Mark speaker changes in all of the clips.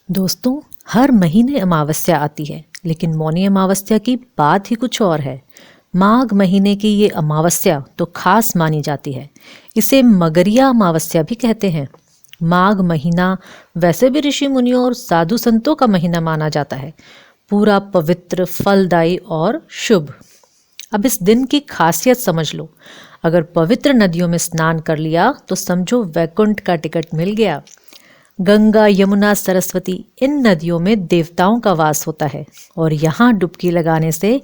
Speaker 1: दोस्तों, हर महीने अमावस्या आती है, लेकिन मौनी अमावस्या की बात ही कुछ और है। माघ महीने की ये अमावस्या तो खास मानी जाती है। इसे मगरिया अमावस्या भी कहते हैं। माघ महीना वैसे भी ऋषि मुनियों और साधु संतों का महीना माना जाता है, पूरा पवित्र, फलदायी और शुभ। अब इस दिन की खासियत समझ लो। अगर पवित्र नदियों में स्नान कर लिया तो समझो वैकुंठ का टिकट मिल गया। गंगा, यमुना, सरस्वती, इन नदियों में देवताओं का वास होता है और यहाँ डुबकी लगाने से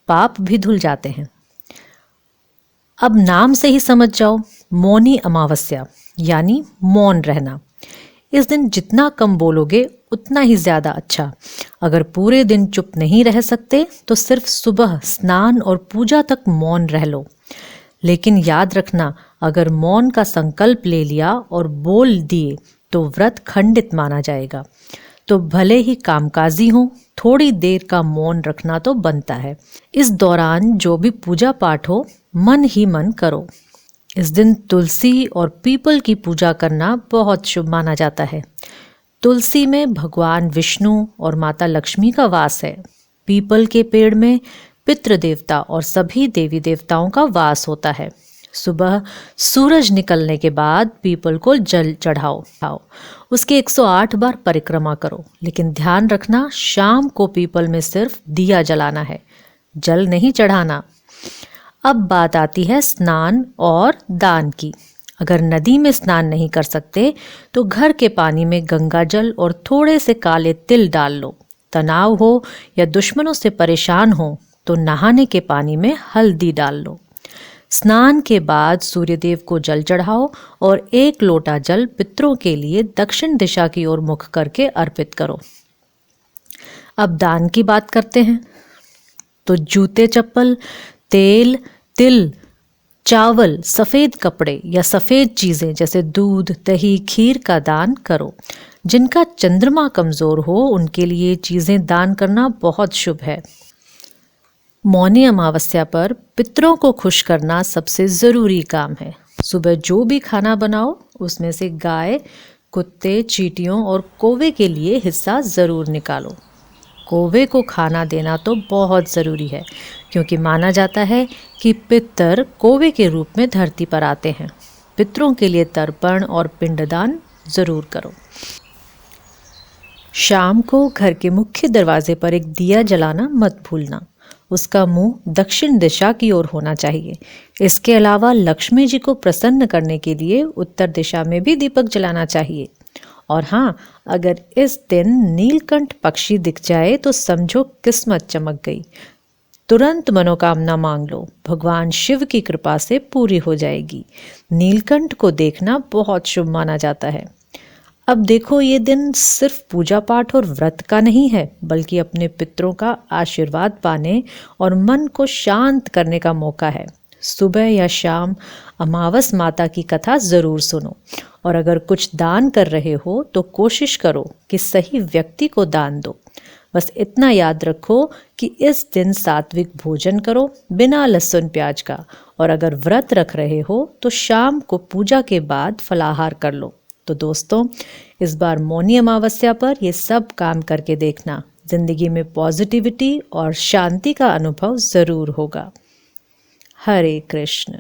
Speaker 1: पाप भी धुल जाते हैं। अब नाम से ही समझ जाओ, मौनी अमावस्या यानी मौन रहना। इस दिन जितना कम बोलोगे उतना ही ज्यादा अच्छा। अगर पूरे दिन चुप नहीं रह सकते तो सिर्फ सुबह स्नान और पूजा तक मौन रह लो। लेकिन याद रखना, अगर मौन का संकल्प ले लिया और बोल दिए तो व्रत खंडित माना जाएगा। तो भले ही कामकाजी हो, थोड़ी देर का मौन रखना तो बनता है। इस दौरान जो भी पूजा पाठ हो, मन ही मन करो। इस दिन तुलसी और पीपल की पूजा करना बहुत शुभ माना जाता है। तुलसी में भगवान विष्णु और माता लक्ष्मी का वास है। पीपल के पेड़ में पितृ देवता और सभी देवी देवताओं का वास होता है। सुबह सूरज निकलने के बाद पीपल को जल चढ़ाओ। उसके 108 बार परिक्रमा करो, लेकिन ध्यान रखना, शाम को पीपल में सिर्फ दिया जलाना है, जल नहीं चढ़ाना। अब बात आती है स्नान और दान की। अगर नदी में स्नान नहीं कर सकते तो घर के पानी में गंगा जल और थोड़े से काले तिल डाल लो। तनाव हो या दुश्मनों से परेशान हो तो नहाने के पानी में हल्दी डाल लो। स्नान के बाद सूर्यदेव को जल चढ़ाओ और 1 लोटा जल पितरों के लिए दक्षिण दिशा की ओर मुख करके अर्पित करो। अब दान की बात करते हैं। तो जूते, चप्पल, तेल, तिल, चावल, सफ़ेद कपड़े या सफ़ेद चीज़ें जैसे दूध, दही, खीर का दान करो। जिनका चंद्रमा कमज़ोर हो उनके लिए चीज़ें दान करना बहुत शुभ है। मौनी अमावस्या पर पितरों को खुश करना सबसे ज़रूरी काम है। सुबह जो भी खाना बनाओ उसमें से गाय, कुत्ते, चींटियों और कौवे के लिए हिस्सा ज़रूर निकालो। कौवे को खाना देना तो बहुत ज़रूरी है, क्योंकि माना जाता है कि पितर कौवे के रूप में धरती पर आते हैं। पितरों के लिए तर्पण और पिंडदान ज़रूर करो। शाम को घर के मुख्य दरवाजे पर एक दिया जलाना मत भूलना। उसका मुंह दक्षिण दिशा की ओर होना चाहिए। इसके अलावा लक्ष्मी जी को प्रसन्न करने के लिए उत्तर दिशा में भी दीपक जलाना चाहिए। और हाँ, अगर इस दिन नीलकंठ पक्षी दिख जाए तो समझो किस्मत चमक गई। तुरंत मनोकामना मांग लो, भगवान शिव की कृपा से पूरी हो जाएगी। नीलकंठ को देखना बहुत शुभ माना जाता है। अब देखो, ये दिन सिर्फ पूजा पाठ और व्रत का नहीं है, बल्कि अपने पितरों का आशीर्वाद पाने और मन को शांत करने का मौका है। सुबह या शाम अमावस माता की कथा ज़रूर सुनो, और अगर कुछ दान कर रहे हो तो कोशिश करो कि सही व्यक्ति को दान दो। बस इतना याद रखो कि इस दिन सात्विक भोजन करो, बिना लहसुन प्याज का। और अगर व्रत रख रहे हो तो शाम को पूजा के बाद फलाहार कर लो। तो दोस्तों, इस बार मौनी अमावस्या पर ये सब काम करके देखना। जिंदगी में पॉजिटिविटी और शांति का अनुभव ज़रूर होगा। हरे कृष्ण।